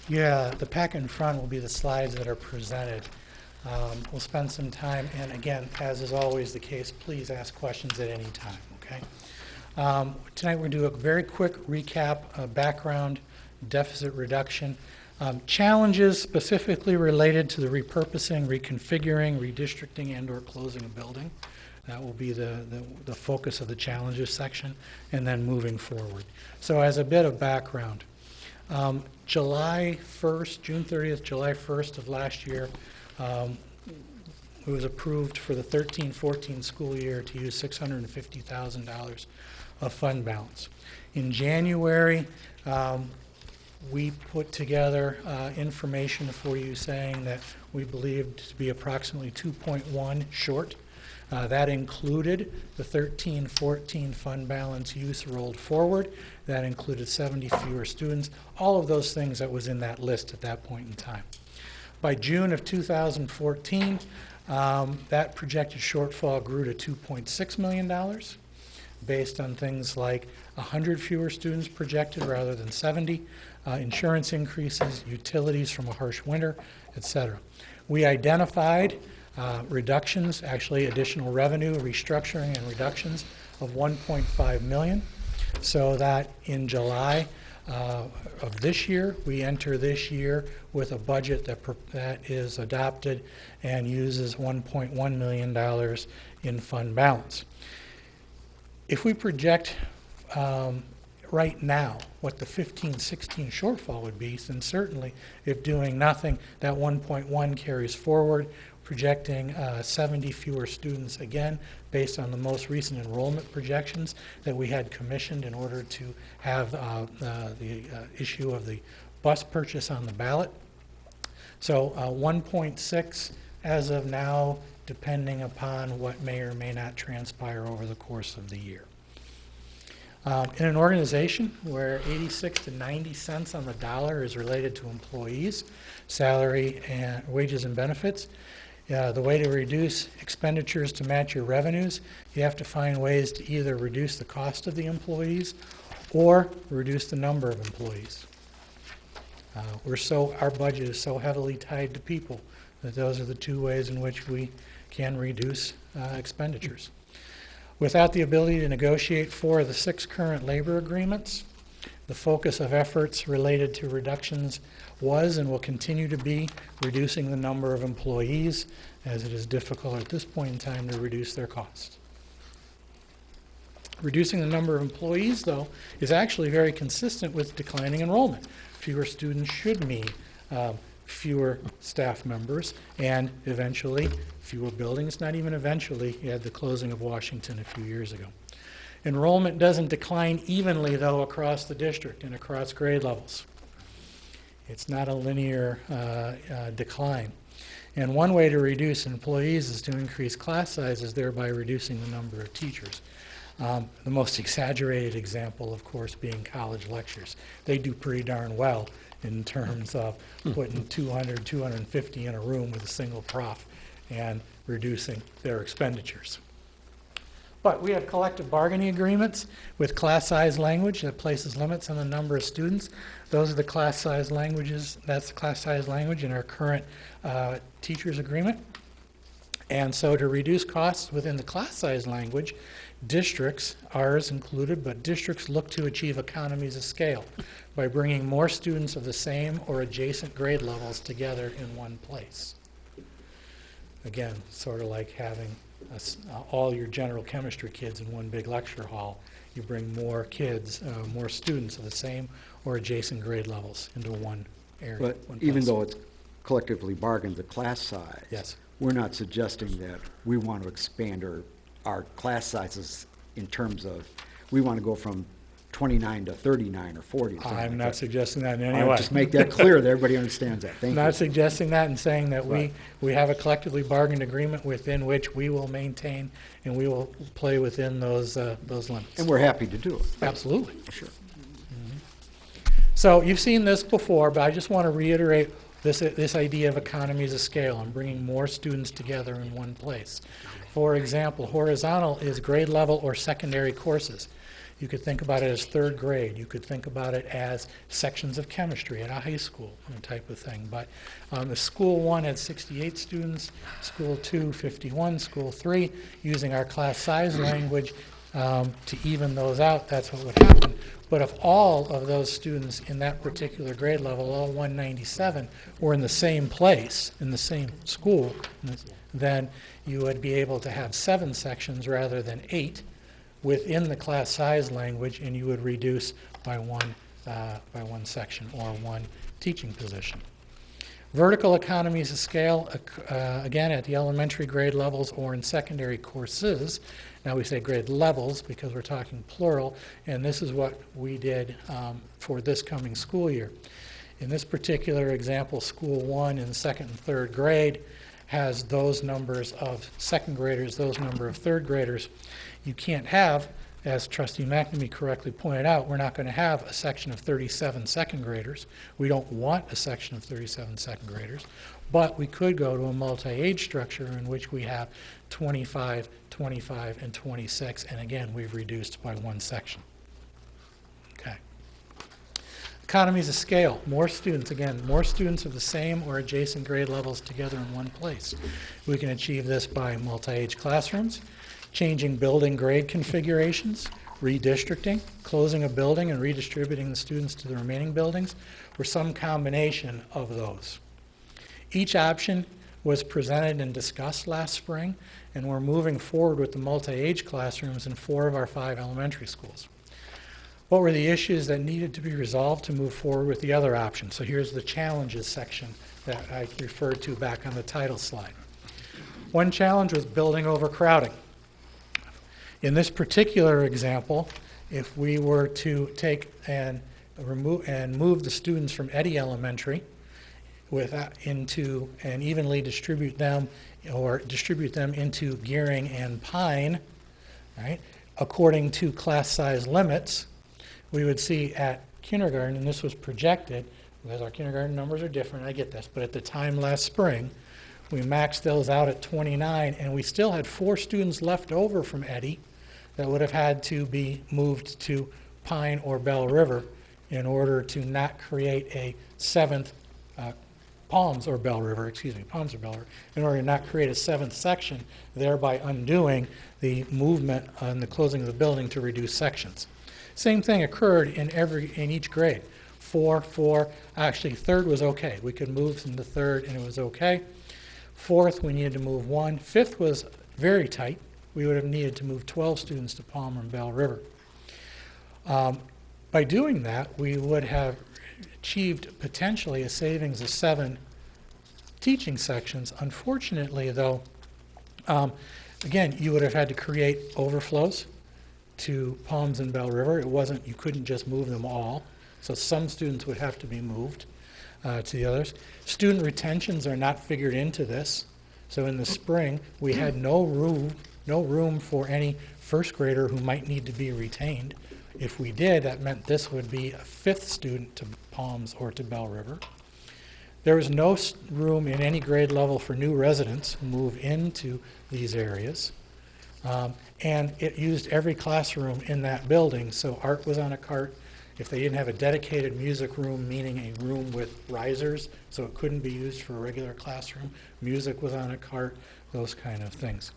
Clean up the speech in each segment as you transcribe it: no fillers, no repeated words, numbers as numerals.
Yeah, the pack in front will be the slides that are presented. We'll spend some time, and again, as is always the case, please ask questions at any time, okay? Tonight we're going to do a very quick recap, background, deficit reduction, challenges specifically related to the repurposing, reconfiguring, redistricting, and or closing a building. That will be the focus of the challenges section, and then moving forward. So as a bit of background, July 1st, June 30th, July 1st of last year, it was approved for the 13-14 school year to use $650,000 of fund balance. In January, we put together information for you saying that we believed to be approximately 2.1 short. That included the 13-14 fund balance use rolled forward. That included 70 fewer students, all of those things that was in that list at that point in time. By June of 2014, that projected shortfall grew to $2.6 million based on things like 100 fewer students projected rather than 70, insurance increases, utilities from a harsh winter, etc. We identified reductions, actually additional revenue, restructuring and reductions of $1.5 million, so that in July of this year, we enter this year with a budget that is adopted and uses $1.1 million in fund balance. If we project right now what the 15-16 shortfall would be, then certainly if doing nothing, that 1.1 carries forward, projecting 70 fewer students again based on the most recent enrollment projections that we had commissioned in order to have the issue of the bus purchase on the ballot. So 1.6 as of now, depending upon what may or may not transpire over the course of the year. In an organization where 86 to 90 cents on the dollar is related to employees, salary and wages and benefits, the way to reduce expenditures to match your revenues, you have to find ways to either reduce the cost of the employees or reduce the number of employees. Our budget is so heavily tied to people that those are the two ways in which we can reduce expenditures. Without the ability to negotiate 4 of the 6 current labor agreements, the focus of efforts related to reductions was and will continue to be reducing the number of employees, as it is difficult at this point in time to reduce their costs. Reducing the number of employees, though, is actually very consistent with declining enrollment. Fewer students should mean fewer staff members and eventually fewer buildings. Not even eventually, you had the closing of Washington a few years ago. Enrollment doesn't decline evenly, though, across the district and across grade levels. It's not a linear decline. And one way to reduce employees is to increase class sizes, thereby reducing the number of teachers. The most exaggerated example, of course, being college lectures. They do pretty darn well in terms of putting 200, 250 in a room with a single prof and reducing their expenditures. But we have collective bargaining agreements with class size language that places limits on the number of students. Those are the class size languages. That's the class size language in our current teachers agreement. And so to reduce costs within the class size language, districts, ours included, but districts look to achieve economies of scale by bringing more students of the same or adjacent grade levels together in one place. Again, sort of like having all your general chemistry kids in one big lecture hall. You bring more kids, more students of the same or adjacent grade levels into one area. But even though it's collectively bargained the class size, yes, we're not suggesting that we want to expand our class sizes in terms of we want to go from 29 to 39 or 40. I'm not suggesting that in any way. Just make that clear that everybody understands that. Thank you. Not suggesting that and saying that we have a collectively bargained agreement within which we will maintain and we will play within those limits. And we're happy to do it. Absolutely. Sure. So you've seen this before, but I just want to reiterate this idea of economies of scale and bringing more students together in one place. For example, horizontal is grade level or secondary courses. You could think about it as third grade. You could think about it as sections of chemistry at a high school, type of thing. But if school 1 had 68 students, school 2, 51, school 3, using our class size language to even those out, that's what would happen. But if all of those students in that particular grade level, all 197, were in the same place, in the same school, then you would be able to have 7 sections rather than 8 within the class size language, and you would reduce by one section or one teaching position. Vertical economies of scale, again, at the elementary grade levels or in secondary courses. Now we say grade levels because we're talking plural, and this is what we did for this coming school year. In this particular example, school 1 in second and third grade has those numbers of second graders, those number of third graders. You can't have, as Trustee McNamee correctly pointed out, we're not going to have a section of 37 second graders. We don't want a section of 37 second graders, but we could go to a multi-age structure in which we have 25, 25, and 26, and again, we've reduced by one section. Okay. Economies of scale, more students, again, more students of the same or adjacent grade levels together in one place. We can achieve this by multi-age classrooms, changing building grade configurations, redistricting, closing a building and redistributing the students to the remaining buildings, or some combination of those. Each option was presented and discussed last spring, and we're moving forward with the multi-age classrooms in 4 of our 5 elementary schools. What were the issues that needed to be resolved to move forward with the other options? So here's the challenges section that I referred to back on the title slide. One challenge was building overcrowding. In this particular example, if we were to take and move the students from Eddy Elementary into and evenly distribute them or distribute them into Gearing and Pine, right, according to class size limits, we would see at kindergarten, and this was projected because our kindergarten numbers are different, I get this, but at the time last spring, we maxed those out at 29, and we still had 4 students left over from Eddy that would have had to be moved to Pine or Bell River in order to not create a 7th, Palms or Bell River, in order to not create a 7th section, thereby undoing the movement and the closing of the building to reduce sections. Same thing occurred in each grade. 4, actually 3rd was okay. We could move into 3rd and it was okay. 4th, we needed to move 1. 5th was very tight. We would have needed to move 12 students to Palmer and Bell River. By doing that, we would have achieved potentially a savings of 7 teaching sections. Unfortunately, though, again, you would have had to create overflows to Palms and Bell River. It wasn't, you couldn't just move them all. So some students would have to be moved to the others. Student retentions are not figured into this. So in the spring, we had no room for any first grader who might need to be retained. If we did, that meant this would be a 5th student to Palms or to Bell River. There was no room in any grade level for new residents who move into these areas. And it used every classroom in that building, so art was on a cart. If they didn't have a dedicated music room, meaning a room with risers, so it couldn't be used for a regular classroom, music was on a cart, those kind of things.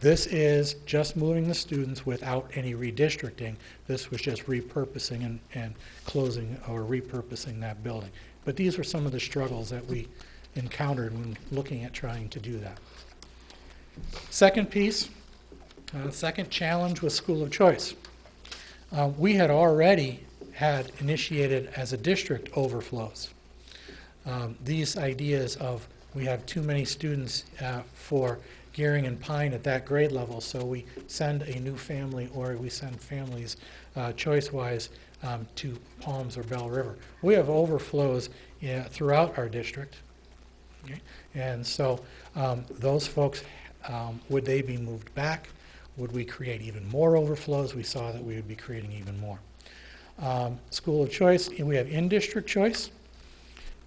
This is just moving the students without any redistricting. This was just repurposing and closing or repurposing that building. But these were some of the struggles that we encountered when looking at trying to do that. Second piece, second challenge was school of choice. We had already had initiated as a district overflows. These ideas of we have too many students for Gearing and Pine at that grade level, so we send a new family or we send families choice-wise to Palms or Bell River. We have overflows throughout our district, okay? And so those folks, would they be moved back? Would we create even more overflows? We saw that we would be creating even more. School of choice, we have in-district choice.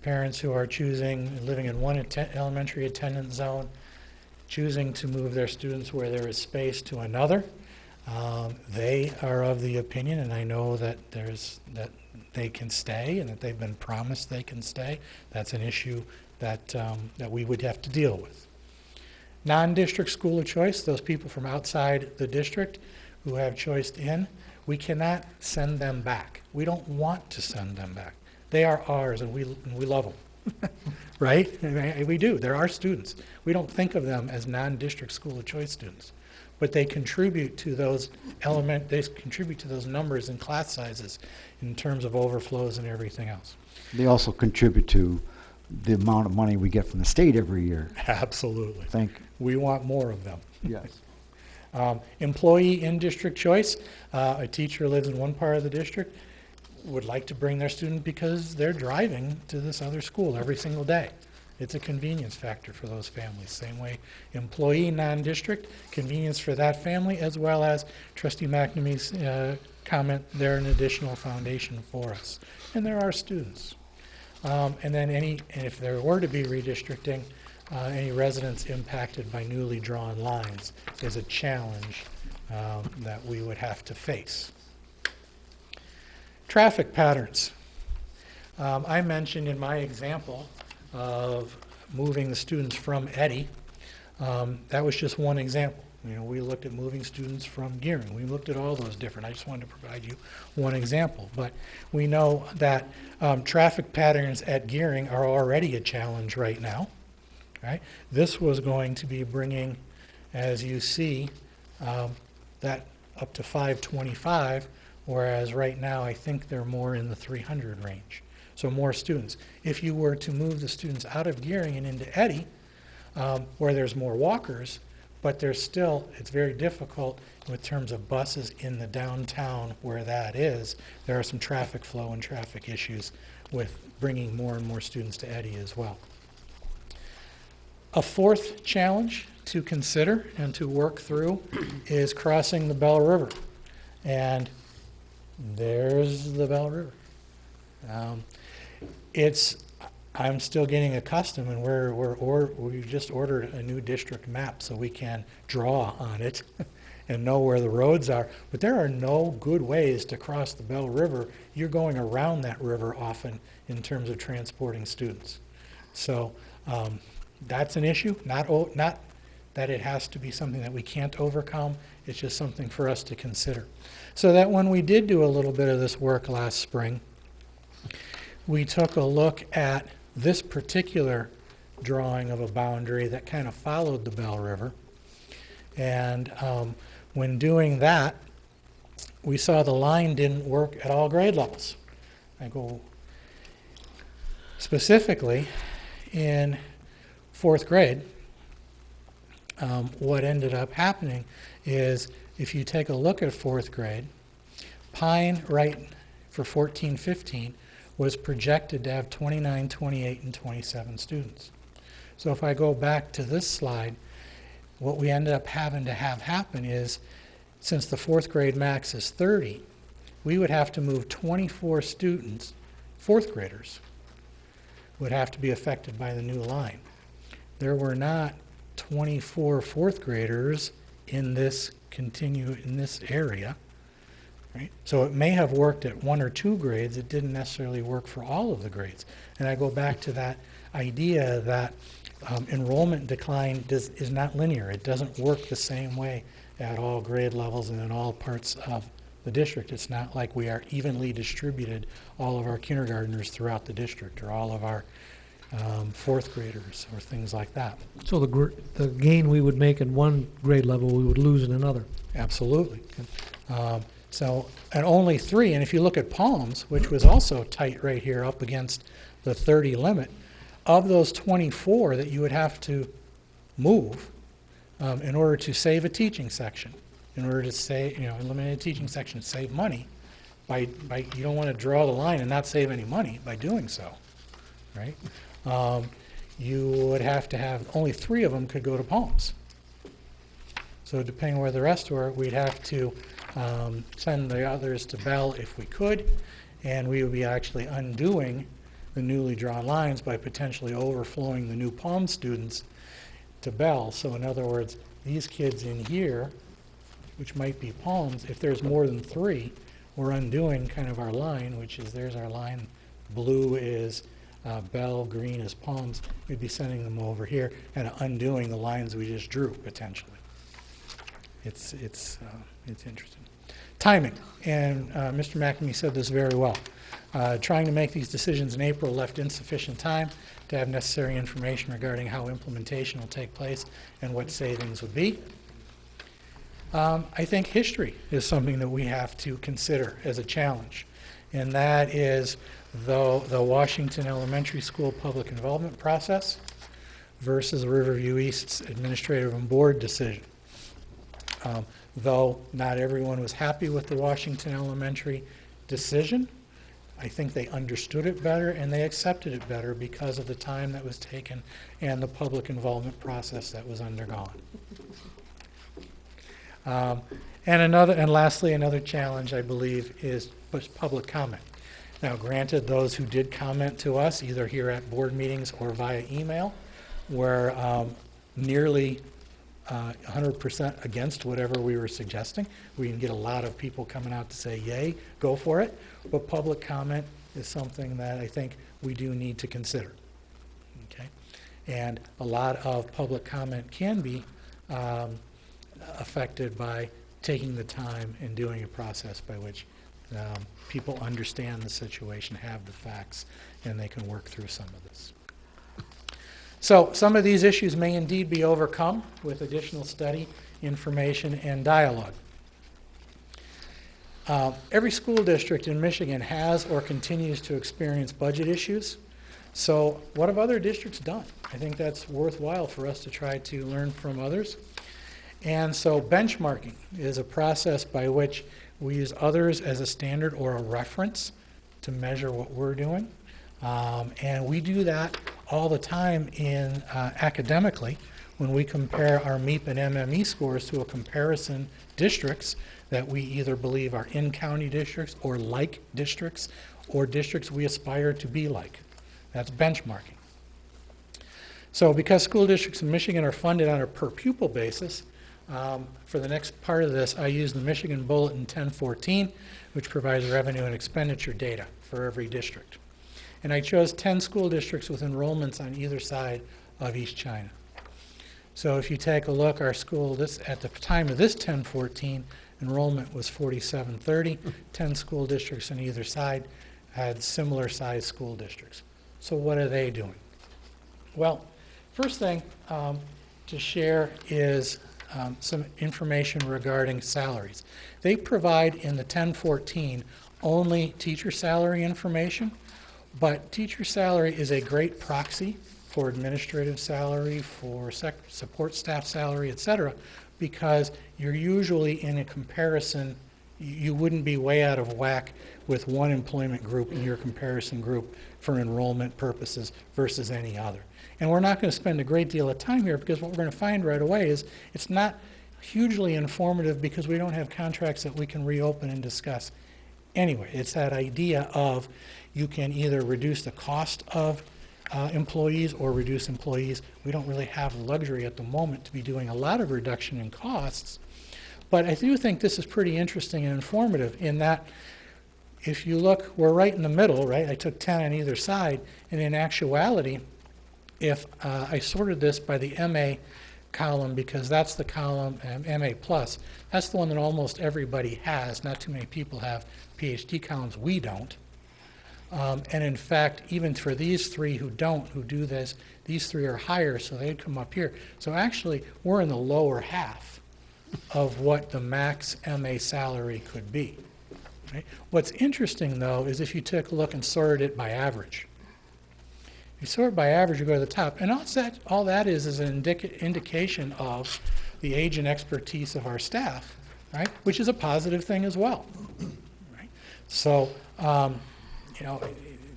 Parents who are choosing, living in one elementary attendance zone, choosing to move their students where there is space to another. They are of the opinion, and I know that that they can stay and that they've been promised they can stay. That's an issue that, that we would have to deal with. Non-district school of choice, those people from outside the district who have choiced in, we cannot send them back. We don't want to send them back. They are ours, and we love them, right? And we do. They're our students. We don't think of them as non-district school of choice students, but they contribute to those they contribute to those numbers and class sizes in terms of overflows and everything else. They also contribute to the amount of money we get from the state every year. Absolutely. Thank We want more of them. Yes. Employee in district choice, a teacher lives in one part of the district, would like to bring their student because they're driving to this other school every single day. It's a convenience factor for those families. Same way, employee non-district, convenience for that family, as well as Trustee McNamee's comment, they're an additional foundation for us. And there are students. And then and if there were to be redistricting, any residents impacted by newly drawn lines is a challenge that we would have to face. Traffic patterns. I mentioned in my example of moving the students from Eddy, that was just one example. You know, we looked at moving students from Gearing. We looked at all those different. I just wanted to provide you one example. But we know that traffic patterns at Gearing are already a challenge right now. Right? This was going to be bringing, as you see, that up to 525, whereas right now I think they're more in the 300 range. So more students. If you were to move the students out of Gearing and into Eddy, where there's more walkers, but there's still, it's very difficult in terms of buses in the downtown where that is. There are some traffic flow and traffic issues with bringing more and more students to Eddy as well. A fourth challenge to consider and to work through is crossing the Bell River. And there's the Bell River. I'm still getting accustomed, and we just ordered a new district map so we can draw on it and know where the roads are. But there are no good ways to cross the Bell River. You're going around that river often in terms of transporting students. So that's an issue, not that it has to be something that we can't overcome. It's just something for us to consider. So that when we did do a little bit of this work last spring, we took a look at this particular drawing of a boundary that kind of followed the Bell River. And when doing that, we saw the line didn't work at all grade levels. I go specifically in fourth grade, what ended up happening is if you take a look at fourth grade, Pine right for 14-15 was projected to have 29, 28, and 27 students. So if I go back to this slide, what we ended up having to have happen is, since the fourth grade max is 30, we would have to move 24 students, fourth graders, would have to be affected by the new line. There were not 24 fourth graders in this area, right? So it may have worked at one or two grades. It didn't necessarily work for all of the grades. And I go back to that idea that enrollment decline is not linear. It doesn't work the same way at all grade levels and in all parts of the district. It's not like we are evenly distributed, all of our kindergartners throughout the district, or all of our fourth graders or things like that. So the gain we would make in one grade level, we would lose in another. Absolutely. And only 3, and if you look at Palms, which was also tight right here up against the 30 limit, of those 24 that you would have to move in order to save a teaching section, in order to eliminate a teaching section, save money, you don't want to draw the line and not save any money by doing so, right? You would have to have, only 3 of them could go to Palms. So depending on where the rest were, we'd have to send the others to Bell if we could, and we would be actually undoing the newly drawn lines by potentially overflowing the new Palm students to Bell. So in other words, these kids in here which might be palms, if there's more than 3, we're undoing kind of our line, which is, there's our line. Blue is bell, green is palms. We'd be sending them over here and undoing the lines we just drew, potentially. It's interesting. Timing, and Mr. McNamee said this very well. Trying to make these decisions in April left insufficient time to have necessary information regarding how implementation will take place and what savings would be. I think history is something that we have to consider as a challenge, and that is the Washington Elementary School public involvement process versus Riverview East's administrative and board decision. Though not everyone was happy with the Washington Elementary decision, I think they understood it better and they accepted it better because of the time that was taken and the public involvement process that was undergone. And lastly, another challenge, I believe, is public comment. Now, granted, those who did comment to us, either here at board meetings or via email, were nearly 100% against whatever we were suggesting. We can get a lot of people coming out to say, yay, go for it. But public comment is something that I think we do need to consider. Okay? And a lot of public comment can be affected by taking the time and doing a process by which people understand the situation, have the facts, and they can work through some of this. So some of these issues may indeed be overcome with additional study, information, and dialogue. Every school district in Michigan has or continues to experience budget issues. So what have other districts done? I think that's worthwhile for us to try to learn from others. And so benchmarking is a process by which we use others as a standard or a reference to measure what we're doing. And we do that all the time in academically when we compare our MEP and MME scores to a comparison districts that we either believe are in-county districts or like districts or districts we aspire to be like. That's benchmarking. So because school districts in Michigan are funded on a per pupil basis, for the next part of this, I use the Michigan Bulletin 1014, which provides revenue and expenditure data for every district. And I chose 10 school districts with enrollments on either side of East China. So if you take a look, our school, at the time of this 1014, enrollment was 4730. 10 school districts on either side had similar sized school districts. So what are they doing? Well, first thing to share is some information regarding salaries. They provide in the 1014 only teacher salary information, but teacher salary is a great proxy for administrative salary, for support staff salary, etc., because you're usually in a comparison, you wouldn't be way out of whack with one employment group in your comparison group for enrollment purposes versus any other. And we're not going to spend a great deal of time here because what we're going to find right away is it's not hugely informative because we don't have contracts that we can reopen and discuss. Anyway, it's that idea of you can either reduce the cost of employees or reduce employees. We don't really have the luxury at the moment to be doing a lot of reduction in costs, but I do think this is pretty interesting and informative in that if you look, we're right in the middle, right? I took 10 on either side, and in actuality, if I sorted this by the MA column, because that's the column, MA plus, that's the one that almost everybody has. Not too many people have PhD columns. We don't. And in fact, even for these three who do this, these three are higher, so they'd come up here. So actually, we're in the lower half of what the max MA salary could be. Right? What's interesting, though, is if you took a look and sorted it by average. If you sort by average, you go to the top. And all that is an indication of the age and expertise of our staff, right? Which is a positive thing as well. Right? So, you know,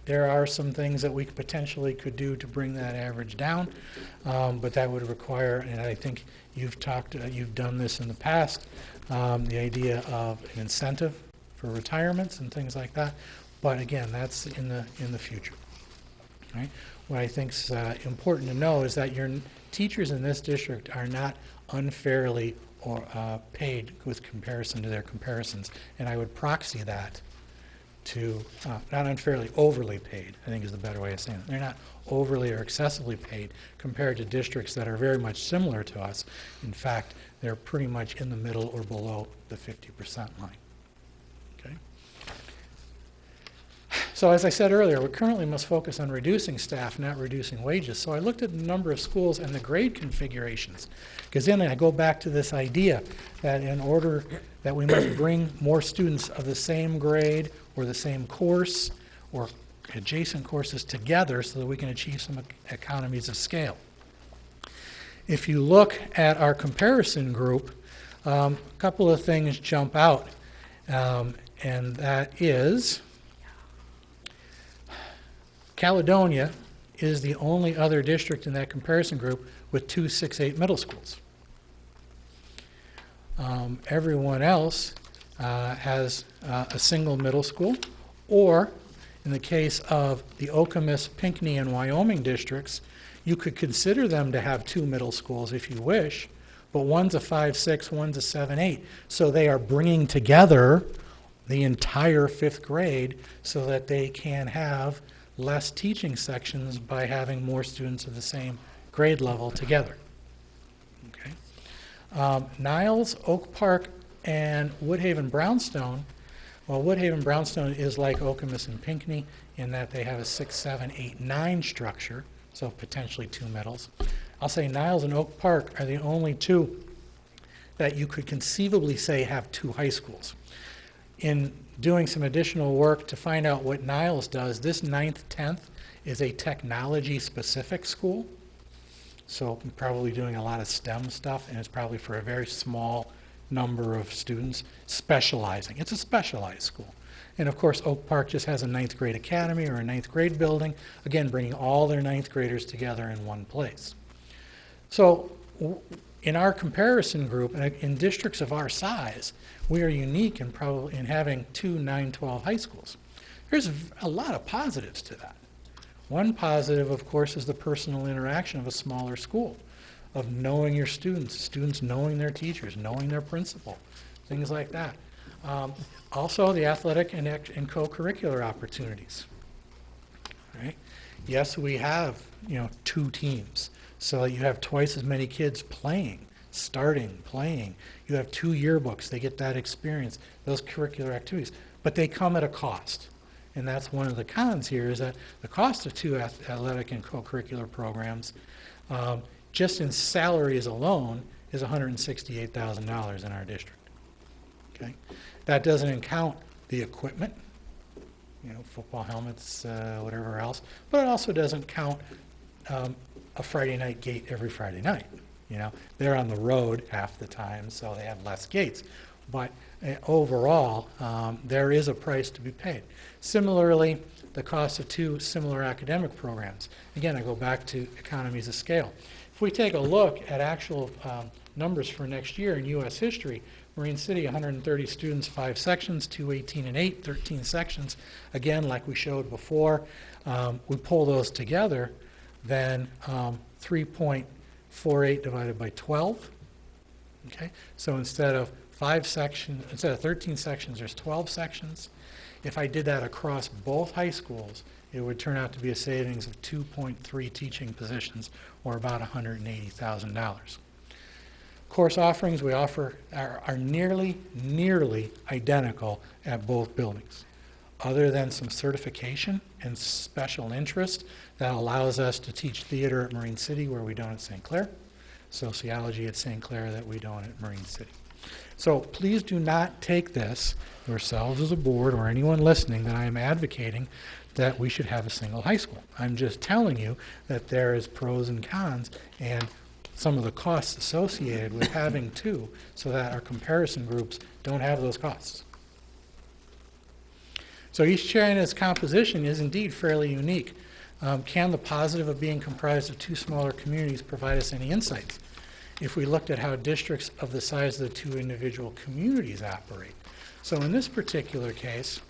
there are some things that we potentially could do to bring that average down, but that would require, and I think you've done this in the past, the idea of an incentive for retirements and things like that. But again, that's in the future. right? What I think is important to know is that your teachers in this district are not unfairly or paid with comparison to their comparisons, and I would proxy that to, not unfairly, overly paid, I think is the better way of saying it. They're not overly or excessively paid compared to districts that are very much similar to us. In fact, they're pretty much in the middle or below the 50% line. Okay? So as I said earlier, we currently must focus on reducing staff, not reducing wages. So I looked at the number of schools and the grade configurations, because then I go back to this idea that in order that we must bring more students of the same grade or the same course or adjacent courses together so that we can achieve some economies of scale. If you look at our comparison group, a couple of things jump out, and that is Caledonia is the only other district in that comparison group with 2 6-8 middle schools. Everyone else has a single middle school, or in the case of the Okemos, Pinckney, and Wyoming districts, you could consider them to have 2 middle schools if you wish, but one's a 5-6, one's a 7-8. So they are bringing together the entire 5th grade so that they can have less teaching sections by having more students of the same grade level together. Okay. Niles, Oak Park, and Woodhaven Brownstone. Well, Woodhaven Brownstone is like Okemos and Pinckney in that they have a 6, 7, 8, 9 structure, so potentially 2 middles. I'll say Niles and Oak Park are the only 2 that you could conceivably say have 2 high schools. In doing some additional work to find out what Niles does, this 9th, 10th is a technology-specific school. So I'm probably doing a lot of STEM stuff, and it's probably for a very small number of students specializing. It's a specialized school. And of course, Oak Park just has a 9th grade academy or a 9th grade building, again, bringing all their 9th graders together in one place. So in our comparison group, in districts of our size, we are unique in probably in having 2 9-12 high schools. There's a lot of positives to that. One positive, of course, is the personal interaction of a smaller school, of knowing your students, students knowing their teachers, knowing their principal, things like that. Also, the athletic and co-curricular opportunities. Right? Yes, we have 2 teams, so you have twice as many kids playing, playing. You have 2 yearbooks, they get that experience, those curricular activities, but they come at a cost. And that's one of the cons here, is that the cost of 2 athletic and co-curricular programs, just in salaries alone, is $168,000 in our district. Okay, that doesn't count the equipment, football helmets, whatever else, but it also doesn't count a Friday night gate every Friday night. They're on the road half the time, so they have less gates. But overall, there is a price to be paid. Similarly, the cost of 2 similar academic programs. Again, I go back to economies of scale. If we take a look at actual numbers for next year in U.S. history, Marine City, 130 students, 5 sections, 2 18 and 8, 13 sections. Again, like we showed before, we pull those together, then 3.48 divided by 12. Okay, so instead of 13 sections, there's 12 sections. If I did that across both high schools, it would turn out to be a savings of 2.3 teaching positions, or about $180,000. Course offerings we offer are nearly identical at both buildings, other than some certification and special interest that allows us to teach theater at Marine City where we don't at St. Clair, sociology at St. Clair that we don't at Marine City. So please do not take this yourselves as a board or anyone listening that I am advocating that we should have a single high school. I'm just telling you that there is pros and cons and some of the costs associated with having 2 so that our comparison groups don't have those costs. So East China's composition is indeed fairly unique. Can the positive of being comprised of 2 smaller communities provide us any insights? If we looked at how districts of the size of the 2 individual communities operate. So in this particular case,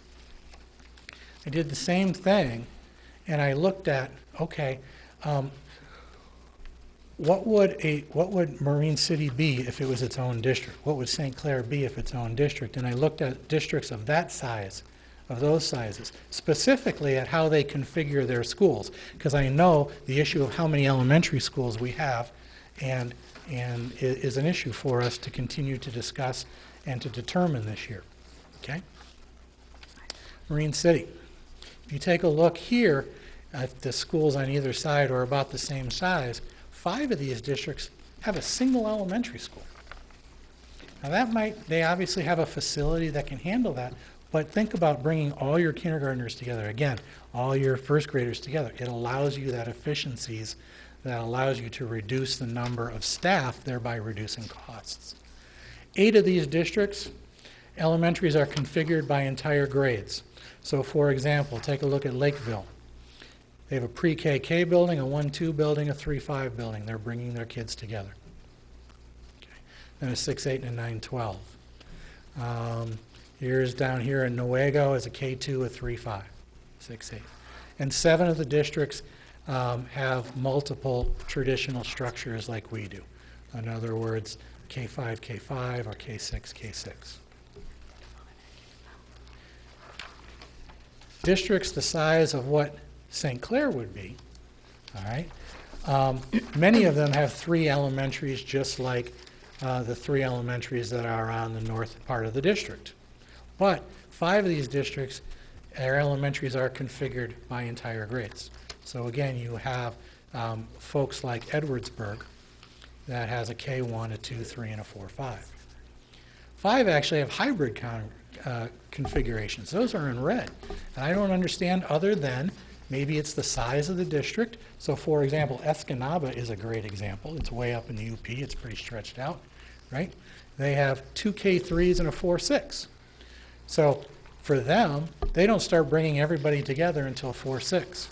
I did the same thing and I looked at, okay, what would Marine City be if it was its own district? What would St. Clair be if its own district? And I looked at districts of that size, of those sizes, specifically at how they configure their schools, because I know the issue of how many elementary schools we have, and is an issue for us to continue to discuss and to determine this year. Okay? Marine City. If you take a look here at the schools on either side are about the same size, 5 of these districts have a single elementary school. Now they obviously have a facility that can handle that, but think about bringing all your kindergartners together, again, all your first graders together. It allows you that efficiencies that allows you to reduce the number of staff, thereby reducing costs. 8 of these districts, elementaries are configured by entire grades. So for example, take a look at Lakeville. They have a pre-KK building, a 1-2 building, a 3-5 building. They're bringing their kids together. Okay. Then a 6-8 and a 9-12. Here's down here in Newaygo is a K2, a 3-5, 6-8. And 7 of the districts have multiple traditional structures like we do. In other words, K5, K5, or K6, K6. Districts the size of what St. Clair would be, all right? Many of them have 3 elementaries, just like the 3 elementaries that are on the north part of the district. But 5 of these districts, their elementaries are configured by entire grades. So again, you have folks like Edwardsburg that has a K1, a 2, 3, and a 4, 5. 5 actually have hybrid configurations. Those are in red. And I don't understand other than maybe it's the size of the district. So for example, Escanaba is a great example. It's way up in the UP. It's pretty stretched out, right? They have 2 K3s and a 4-6. So for them, they don't start bringing everybody together until 4-6.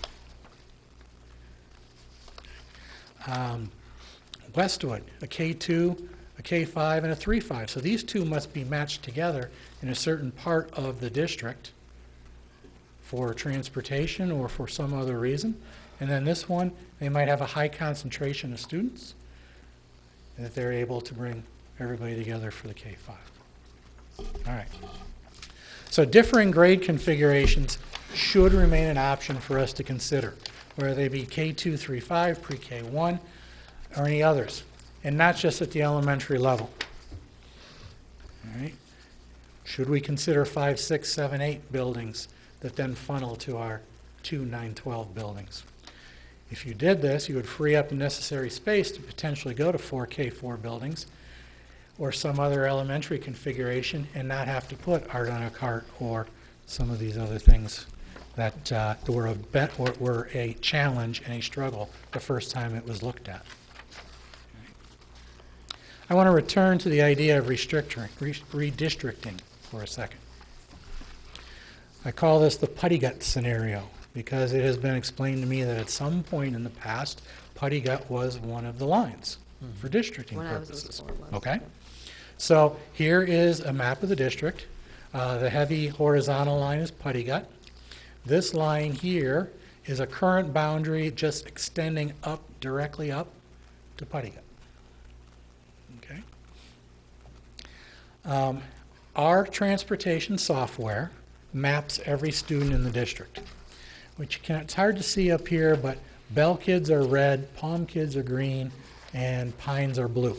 Westwood, a K2, a K5, and a 3-5. So these 2 must be matched together in a certain part of the district for transportation or for some other reason. And then this one, they might have a high concentration of students, and that they're able to bring everybody together for the K5. All right. So differing grade configurations should remain an option for us to consider, whether they be K2, 3, 5, pre-K1, or any others, and not just at the elementary level. All right. Should we consider 5, 6, 7, 8 buildings that then funnel to our 2, 9, 12 buildings? If you did this, you would free up the necessary space to potentially go to 4 K4 buildings or some other elementary configuration and not have to put art on a cart or some of these other things that were a challenge and a struggle the first time it was looked at. I want to return to the idea of redistricting for a second. I call this the putty gut scenario because it has been explained to me that at some point in the past, putty gut was one of the lines for districting purposes. Okay? So here is a map of the district. The heavy horizontal line is putty gut. This line here is a current boundary just extending up, directly up to putty gut. Okay? Our transportation software maps every student in the district, which it's hard to see up here, but Bell kids are red, Palm kids are green, and Pines are blue.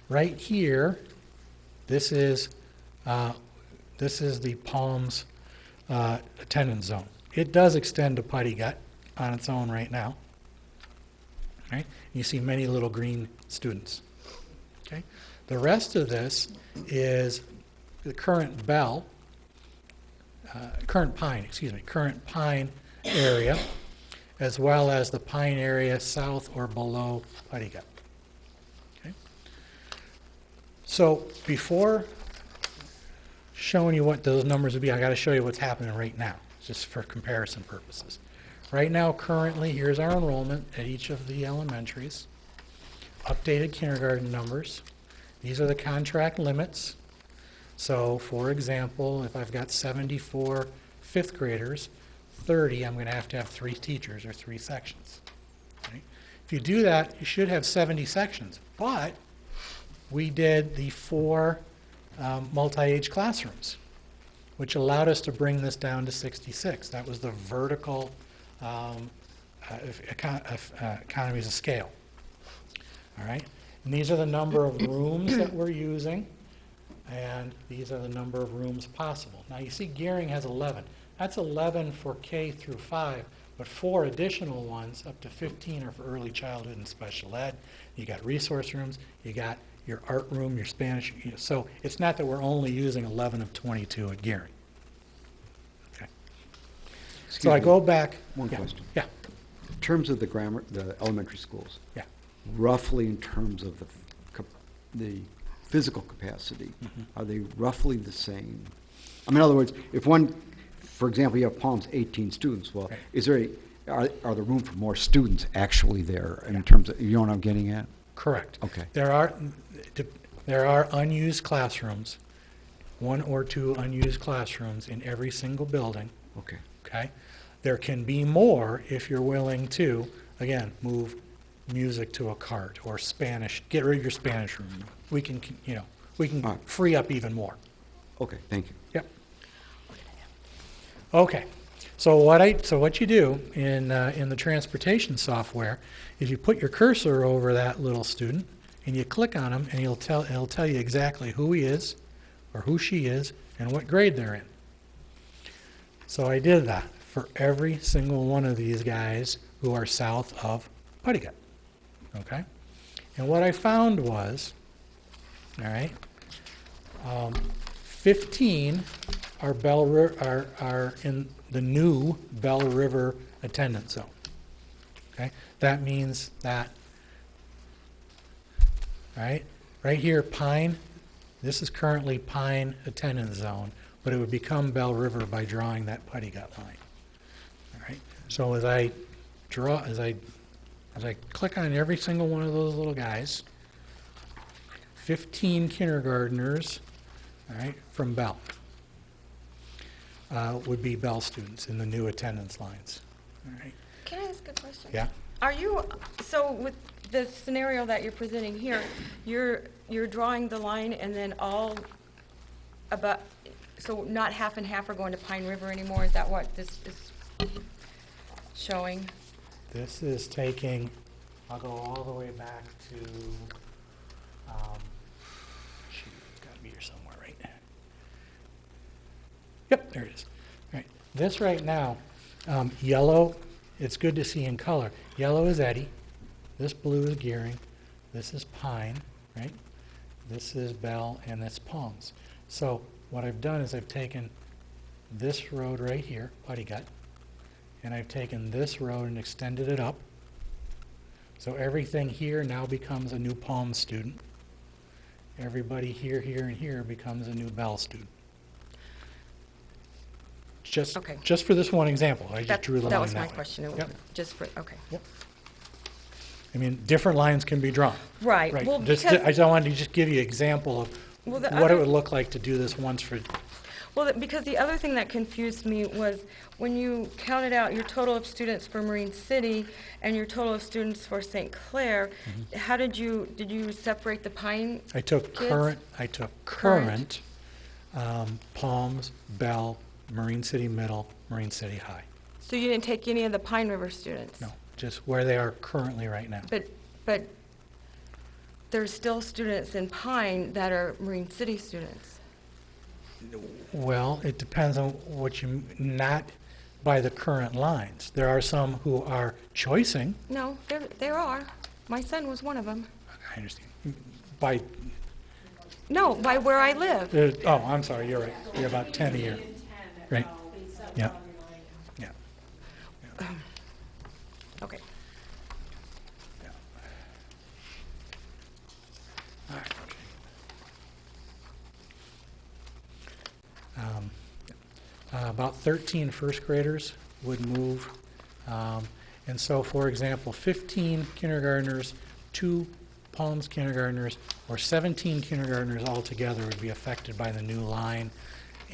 Right here, this is the Palms attendance zone. It does extend to putty gut on its own right now. Right? You see many little green students. Okay? The rest of this is the current current Pine area, as well as the Pine area south or below putty gut. Okay? So before showing you what those numbers would be, I got to show you what's happening right now, just for comparison purposes. Right now, currently, here's our enrollment at each of the elementaries. Updated kindergarten numbers. These are the contract limits. So, for example, if I've got 74 fifth graders, 30, I'm going to have 3 teachers or 3 sections. Right? If you do that, you should have 70 sections. But we did the 4 multi-age classrooms, which allowed us to bring this down to 66. That was the vertical economies of scale. All right? And these are the number of rooms that we're using, and these are the number of rooms possible. Now you see Gearing has 11. That's 11 for K through 5, but 4 additional ones, up to 15, are for early childhood and special ed. You got resource rooms, you got your art room, your Spanish. So it's not that we're only using 11 of 22 at Gearing. Okay. So I go back. One question. Yeah. In terms of the elementary schools, Yeah. roughly in terms of the physical capacity, are they roughly the same? I mean, in other words, if one, for example, you have Palms 18 students, well, Right. is there are there room for more students actually there in terms of, you know what I'm getting at? Correct. Okay. There are unused classrooms, 1 or 2 unused classrooms in every single building. Okay. Okay? There can be more if you're willing to, again, move music to a cart or Spanish, get rid of your Spanish room. We can, we can All right. free up even more. Okay, thank you. Yep. Okay. So what you do in the transportation software is you put your cursor over that little student and you click on him, and it'll tell you exactly who he is or who she is and what grade they're in. So I did that for every single one of these guys who are south of Putty Gut. Okay? And what I found was, all right, 15 are in the new Bell River attendance zone. Okay? That means that, right here, Pine, this is currently Pine attendance zone, but it would become Bell River by drawing that Putty Gut line. All right? So as I click on every single one of those little guys, 15 kindergartners, all right, from Bell would be Bell students in the new attendance lines. All right. Can I ask a question? Yeah. Are you, so with the scenario that you're presenting here, you're drawing the line and then all about, so not half and half are going to Pine River anymore? Is that what this is showing? This is taking, I'll go all the way back to, shoot, it's got to be here somewhere, right? Yep, there it is. All right. This right now, yellow, it's good to see in color. Yellow is Eddy. This blue is Gearing. This is Pine, right? This is Bell, and that's Palms. So what I've done is I've taken this road right here, Putty Gut, and I've taken this road and extended it up. So everything here now becomes a new Palms student. Everybody here, here, and here becomes a new Bell student. Okay. Just for this one example, I just drew the line That was that my way. question. Yep. Just for, okay. Yep. I mean, different lines can be drawn. Right. Right. Well, Just, because, I just wanted to just give you an example of Well, the what it other- would look like to do this once for, because the other thing that confused me was when you counted out your total of students for Marine City and your total of students for St. Clair, how did you separate the Pine? I took Kids? current, Palms, Bell, Marine City Middle, Marine City High. So you didn't take any of the Pine River students? No, just where they are currently right now. But there's still students in Pine that are Marine City students. Well, it depends on what you, not by the current lines. There are some who are choicing, No, there are. My son was one of them. I understand, by, No, by where I live. oh, I'm sorry, you're right. You're about 10 a year. Right. Yeah. Yeah. Okay. Yeah. All right, okay. About 13 first graders would move. And so, for example, 15 kindergartners, 2 Palms kindergartners, or 17 kindergartners altogether would be affected by the new line,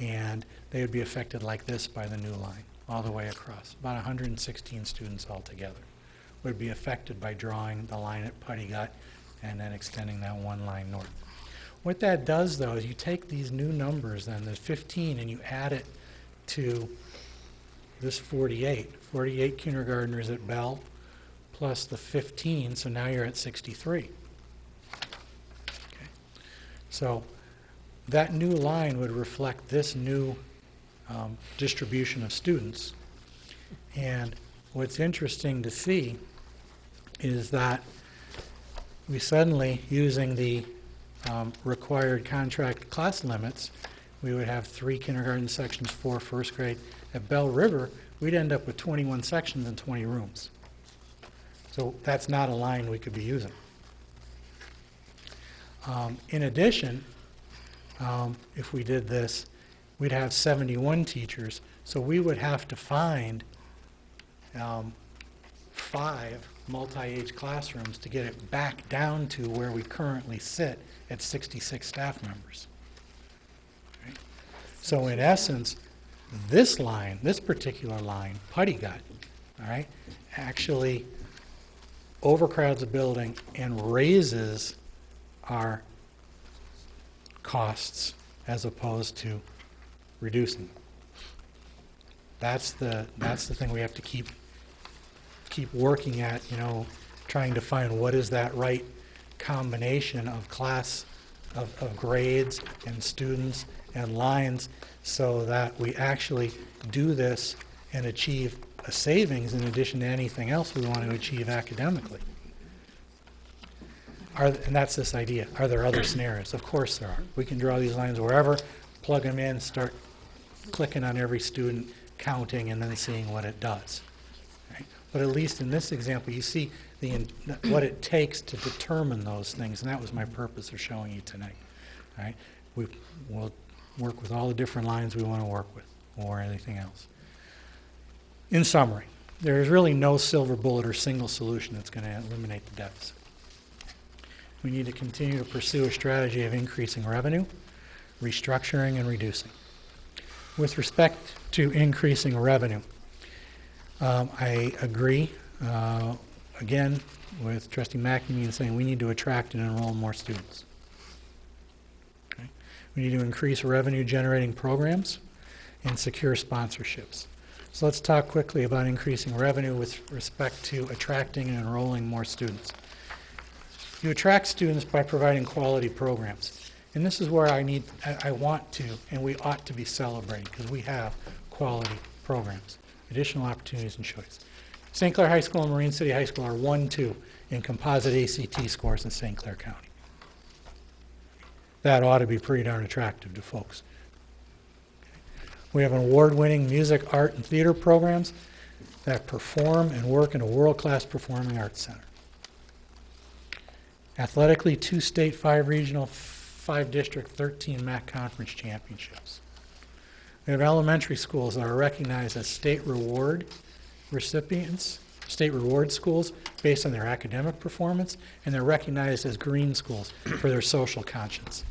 and they would be affected like this by the new line all the way across. About 116 students altogether would be affected by drawing the line at Putty Gut and then extending that one line north. What that does, though, is you take these new numbers, then there's 15, and you add it to this 48. 48 kindergartners at Bell plus the 15, so now you're at 63. Okay. So that new line would reflect this new distribution of students. And what's interesting to see is that we suddenly, using the required contract class limits, we would have 3 kindergarten sections, 4 first grade. At Bell River, we'd end up with 21 sections and 20 rooms. So that's not a line we could be using. In addition, if we did this, we'd have 71 teachers, so we would have to find 5 multi-age classrooms to get it back down to where we currently sit at 66 staff members. Right? So in essence, this line, this particular line, Putty Gut, all right, actually overcrowds a building and raises our costs as opposed to reducing them. That's the thing we have to keep working at, trying to find what is that right combination of class, of grades and students and lines, so that we actually do this and achieve a savings in addition to anything else we want to achieve academically. And that's this idea. Are there other scenarios? Of course there are. We can draw these lines wherever, plug them in, start clicking on every student, counting, and then seeing what it does. Right? But at least in this example, you see what it takes to determine those things, and that was my purpose of showing you tonight. All right? We'll work with all the different lines we want to work with, or anything else. In summary, there is really no silver bullet or single solution that's going to eliminate the deficit. We need to continue to pursue a strategy of increasing revenue, restructuring, and reducing. With respect to increasing revenue, I agree, again, with Trustee McNamee in saying we need to attract and enroll more students. Okay? We need to increase revenue-generating programs and secure sponsorships. So let's talk quickly about increasing revenue with respect to attracting and enrolling more students. You attract students by providing quality programs. And this is where I want to, and we ought to be celebrating, because we have quality programs, additional opportunities and choice. St. Clair High School and Marine City High School are 1-2 in composite ACT scores in St. Clair County. That ought to be pretty darn attractive to folks. We have award-winning music, art, and theater programs that perform and work in a world-class performing arts center. Athletically, 2 state, 5 regional, 5 district, 13 MAC conference championships. We have elementary schools that are recognized as state reward recipients, state reward schools based on their academic performance, and they're recognized as green schools for their social conscience.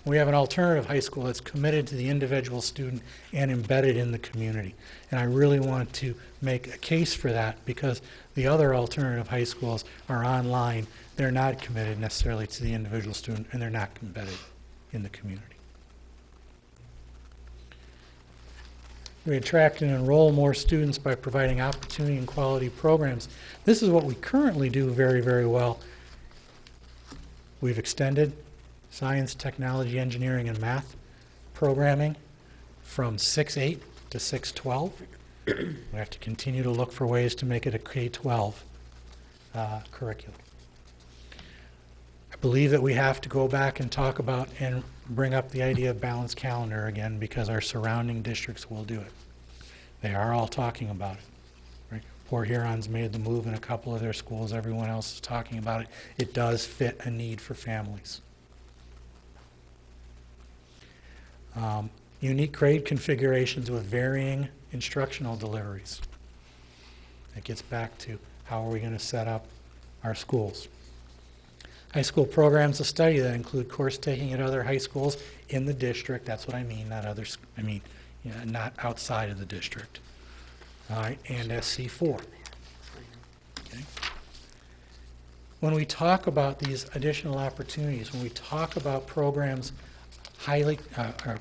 We have an alternative high school that's committed to the individual student and embedded in the community. And I really want to make a case for that, because the other alternative high schools are online. They're not committed necessarily to the individual student, and they're not embedded in the community. We attract and enroll more students by providing opportunity and quality programs. This is what we currently do very, very well. We've extended science, technology, engineering, and math programming from 6-8 to 6-12. We have to continue to look for ways to make it a K-12 curriculum. I believe that we have to go back and talk about and bring up the idea of balanced calendar again, because our surrounding districts will do it. They are all talking about it. Right? Port Huron's made the move in a couple of their schools. Everyone else is talking about it. It does fit a need for families. Unique grade configurations with varying instructional deliveries. It gets back to how are we going to set up our schools. High school programs of study that include course taking at other high schools in the district. That's what I mean, not others. I mean not outside of the district. All right, and SC4. Okay. When we talk about these additional opportunities, when we talk about programs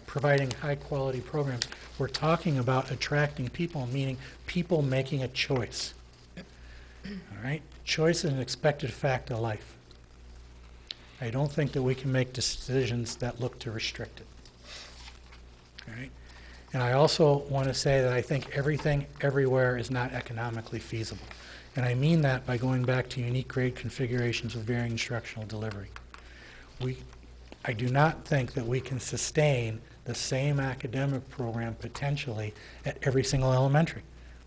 providing high-quality programs, we're talking about attracting people, meaning people making a choice. All right? Choice is an expected fact of life. I don't think that we can make decisions that look to restrict it. All right? And I also want to say that I think everything, everywhere is not economically feasible. And I mean that by going back to unique grade configurations with varying instructional delivery. I do not think that we can sustain the same academic program potentially at every single elementary.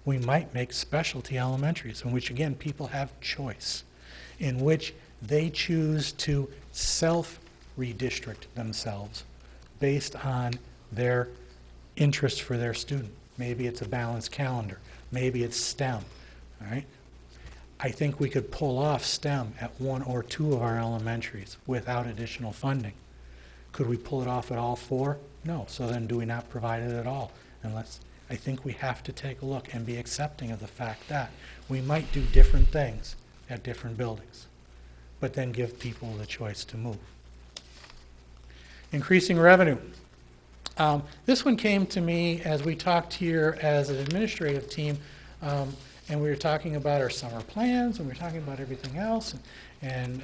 We might make specialty elementaries in which, again, people have choice, in which they choose to self-redistrict themselves based on their interest for their student. Maybe it's a balanced calendar. Maybe it's STEM. All right? I think we could pull off STEM at one or two of our elementaries without additional funding. Could we pull it off at all four? No. So then do we not provide it at all? I think we have to take a look and be accepting of the fact that we might do different things at different buildings, but then give people the choice to move. Increasing revenue. This one came to me as we talked here as an administrative team, and we were talking about our summer plans, and we were talking about everything else, and